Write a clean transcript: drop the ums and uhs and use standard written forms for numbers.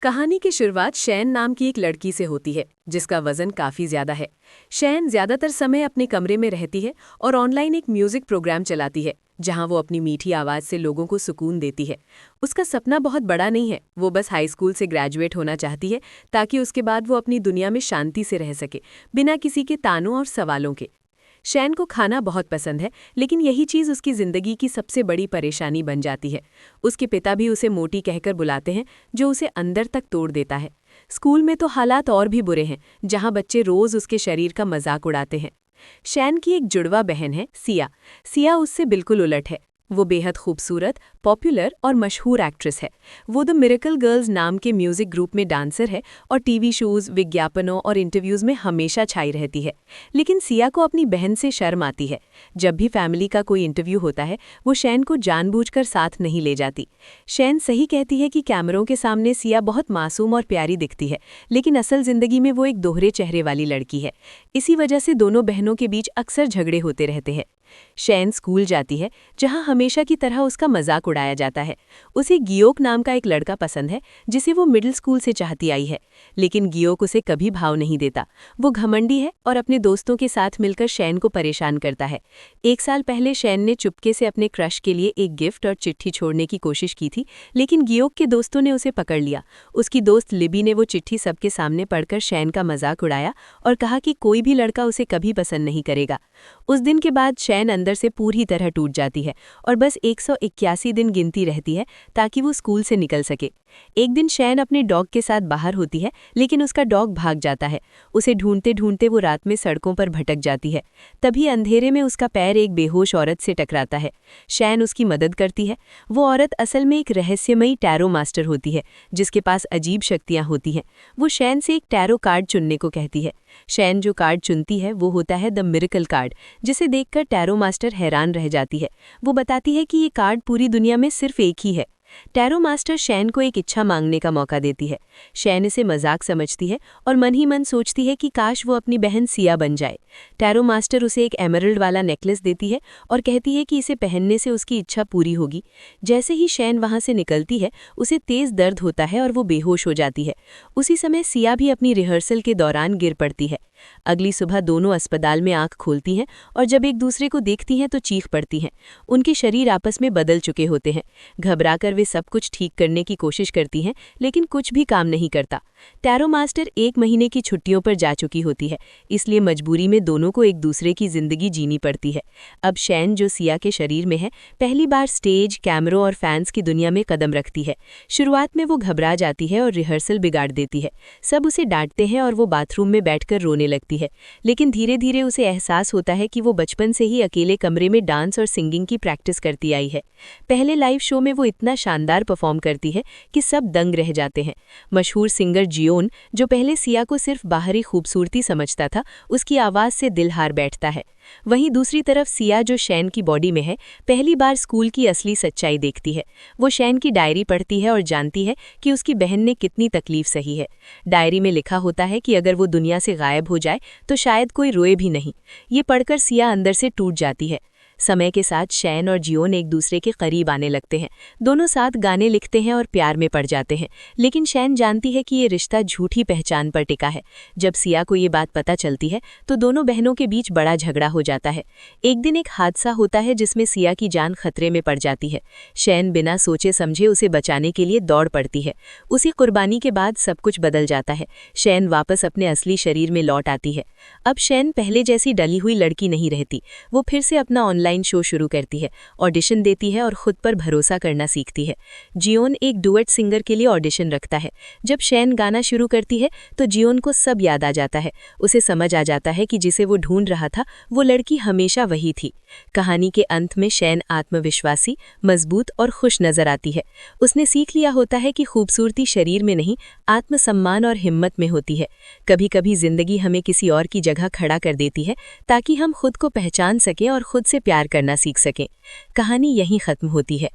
कहानी की शुरुआत शैन नाम की एक लड़की से होती है जिसका वजन काफी ज्यादा है। शैन ज्यादातर समय अपने कमरे में रहती है और ऑनलाइन एक म्यूजिक प्रोग्राम चलाती है जहां वो अपनी मीठी आवाज से लोगों को सुकून देती है। उसका सपना बहुत बड़ा नहीं है, वो बस हाई स्कूल से ग्रेजुएट होना चाहती है ताकि उसके बाद वो अपनी दुनिया में शांति से रह सके, बिना किसी के तानों और सवालों के। शैन को खाना बहुत पसंद है, लेकिन यही चीज़ उसकी ज़िंदगी की सबसे बड़ी परेशानी बन जाती है। उसके पिता भी उसे मोटी कहकर बुलाते हैं, जो उसे अंदर तक तोड़ देता है। स्कूल में तो हालात और भी बुरे हैं, जहां बच्चे रोज़ उसके शरीर का मजाक उड़ाते हैं। शैन की एक जुड़वा बहन है, सिया। सिया उससे बिल्कुल उलट है। वो बेहद खूबसूरत, पॉपुलर और मशहूर एक्ट्रेस है। वो द मिरेकल गर्ल्स नाम के म्यूजिक ग्रुप में डांसर है और टीवी शोज, विज्ञापनों और इंटरव्यूज में हमेशा छाई रहती है। लेकिन सिया को अपनी बहन से शर्म आती है। जब भी फैमिली का कोई इंटरव्यू होता है, वो शैन को जानबूझकर साथ नहीं ले जाती। शैन सही कहती है कि कैमरों के सामने सिया बहुत मासूम और प्यारी दिखती है, लेकिन असल जिंदगी में वो एक दोहरे चेहरे वाली लड़की है। इसी वजह से दोनों बहनों के बीच अक्सर झगड़े होते रहते हैं। शैन स्कूल जाती है, जहां हमेशा की तरह उसका मजाक उड़ाया जाता है। उसे गियोक नाम का एक लड़का पसंद है, जिसे वो मिडिल स्कूल से चाहती आई है। लेकिन गियोक उसे कभी भाव नहीं देता। वो घमंडी है और अपने दोस्तों के साथ मिलकर शैन को परेशान करता है। एक साल पहले शैन ने चुपके से अपने क्रश के लिए एक गिफ्ट और चिट्ठी छोड़ने की कोशिश की थी, लेकिन गियोक के दोस्तों ने उसे पकड़ लिया। उसकी दोस्त लिबी ने वो चिट्ठी सबके सामने पढ़कर शैन का मजाक उड़ाया और कहा कि कोई भी लड़का उसे कभी पसंद नहीं करेगा। उस दिन के बाद शैन अंदर से पूरी तरह टूट जाती है और बस 181 दिन गिनती रहती है ताकि वो स्कूल से निकल सके। एक दिन शैन अपने डॉग के साथ बाहर होती है, लेकिन उसका डॉग भाग जाता है। उसे ढूंढते ढूंढते वो रात में सड़कों पर भटक जाती है। तभी अंधेरे में उसका पैर एक बेहोश औरत से टकराता है। शैन उसकी मदद करती है। वो औरत असल में एक रहस्यमयी टैरो मास्टर होती है, जिसके पास अजीब शक्तियां होती हैं। वो शैन से एक टैरो कार्ड चुनने को कहती है। शैन जो कार्ड चुनती है वो होता है द मिरेकल कार्ड, जिसे देखकर टैरो मास्टर हैरान रह जाती है। वो बताती है कि ये कार्ड पूरी दुनिया में सिर्फ एक ही है। टैरो मास्टर शैन को एक इच्छा मांगने का मौका देती है। शैन इसे मजाक समझती है और मन ही मन सोचती है कि काश वो अपनी बहन सिया बन जाए। टैरो मास्टर उसे एक एमरल्ड वाला नेकलेस देती है और कहती है कि इसे पहनने से उसकी इच्छा पूरी होगी। जैसे ही शैन वहां से निकलती है, उसे तेज दर्द होता है और वो बेहोश हो जाती है। उसी समय सिया भी अपनी रिहर्सल के दौरान गिर पड़ती है। अगली सुबह दोनों अस्पताल में आंख खोलती हैं और जब एक दूसरे को देखती हैं तो चीख पड़ती हैं। उनके शरीर आपस में बदल चुके होते हैं। घबराकर वे सब कुछ ठीक करने की कोशिश करती हैं, लेकिन कुछ भी काम नहीं करता। टैरो मास्टर 1 महीने की छुट्टियों पर जा चुकी होती है, इसलिए मजबूरी में दोनों को एक दूसरे की जिंदगी जीनी पड़ती है। अब शैन, जो सिया के शरीर में है, पहली बार स्टेज, कैमरों और फैंस की दुनिया में कदम रखती है। शुरुआत में वो घबरा जाती है और रिहर्सल बिगाड़ देती है। सब उसे डांटते हैं और वो बाथरूम में बैठकर रोने लगती है। लेकिन धीरे धीरे उसे एहसास होता है कि वो बचपन से ही अकेले कमरे में डांस और सिंगिंग की प्रैक्टिस करती आई है। पहले लाइव शो में वो इतना शानदार परफॉर्म करती है कि सब दंग रह जाते हैं। मशहूर सिंगर जियोन, जो पहले सिया को सिर्फ बाहरी खूबसूरती समझता था, उसकी आवाज़ से दिल हार बैठता है। वहीं दूसरी तरफ सिया, जो शैन की बॉडी में है, पहली बार स्कूल की असली सच्चाई देखती है। वो शैन की डायरी पढ़ती है और जानती है कि उसकी बहन ने कितनी तकलीफ सही है। डायरी में लिखा होता है कि अगर वो दुनिया से गायब हो जाए तो शायद कोई रोए भी नहीं। ये पढ़कर सिया अंदर से टूट जाती है। समय के साथ शैन और जियोन एक दूसरे के करीब आने लगते हैं। दोनों साथ गाने लिखते हैं और प्यार में पड़ जाते हैं, लेकिन शैन जानती है कि ये रिश्ता झूठी पहचान पर टिका है। जब सिया को ये बात पता चलती है तो दोनों बहनों के बीच बड़ा झगड़ा हो जाता है। एक दिन एक हादसा होता है जिसमें सिया की जान खतरे में पड़ जाती है। शैन बिना सोचे समझे उसे बचाने के लिए दौड़ पड़ती है। उसी कुर्बानी के बाद सब कुछ बदल जाता है। शैन वापस अपने असली शरीर में लौट आती है। अब शैन पहले जैसी डली हुई लड़की नहीं रहती। वो फिर से अपना ऑनलाइन शो शुरू करती है, ऑडिशन देती है और खुद पर भरोसा करना सीखती है। जियोन एक डुएट सिंगर के लिए ऑडिशन रखता है। जब शैन गाना शुरू करती है तो जियोन को सब याद आ जाता है। उसे समझ आ जाता है कि जिसे वो ढूंढ रहा था वो लड़की हमेशा वही थी। कहानी के अंत में शैन आत्मविश्वासी, मजबूत और खुश नजर आती है। उसने सीख लिया होता है कि खूबसूरती शरीर में नहीं, आत्मसम्मान और हिम्मत में होती है। कभी कभी जिंदगी हमें किसी और की जगह खड़ा कर देती है ताकि हम खुद को पहचान सकें और खुद से प्यार करना सीख सकें। कहानी यहीं खत्म होती है।